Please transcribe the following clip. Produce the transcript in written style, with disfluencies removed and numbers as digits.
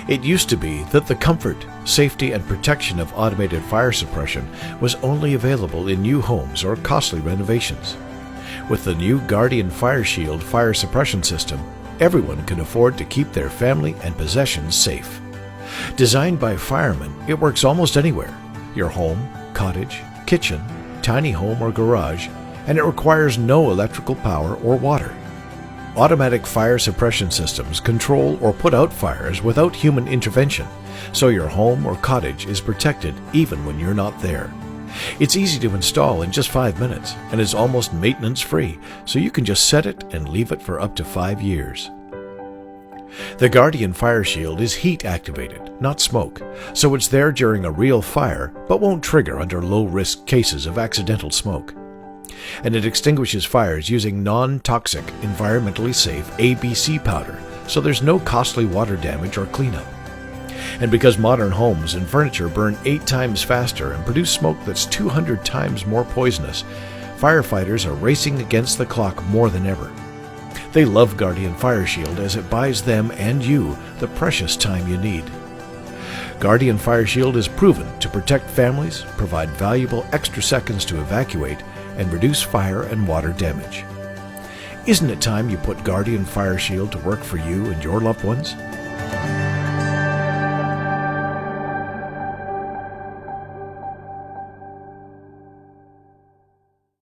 It used to be that the comfort, safety, and protection of automated fire suppression was only available in new homes or costly renovations. With the new Guardian Fire Shield fire suppression system, everyone can afford to keep their family and possessions safe. Designed by firemen, it works almost anywhere: your home, cottage, kitchen, tiny home, or garage, and it requires no electrical power or water. Automatic fire suppression systems control or put out fires without human intervention, so your home or cottage is protected even when you're not there. It's easy to install in just 5 minutes and is almost maintenance-free, so you can just set it and leave it for up to 5 years. The Guardian Fire Shield is heat-activated, not smoke, so it's there during a real fire but won't trigger under low-risk cases of accidental smoke. And it extinguishes fires using non-toxic, environmentally safe ABC powder, so there's no costly water damage or cleanup. And because modern homes and furniture burn 8 times faster and produce smoke that's 200 times more poisonous, firefighters are racing against the clock more than ever. They love Guardian Fire Shield as it buys them and you the precious time you need. Guardian Fire Shield is proven to protect families, provide valuable extra seconds to evacuate, and reduce fire and water damage. Isn't it time you put Guardian Fire Shield to work for you and your loved ones?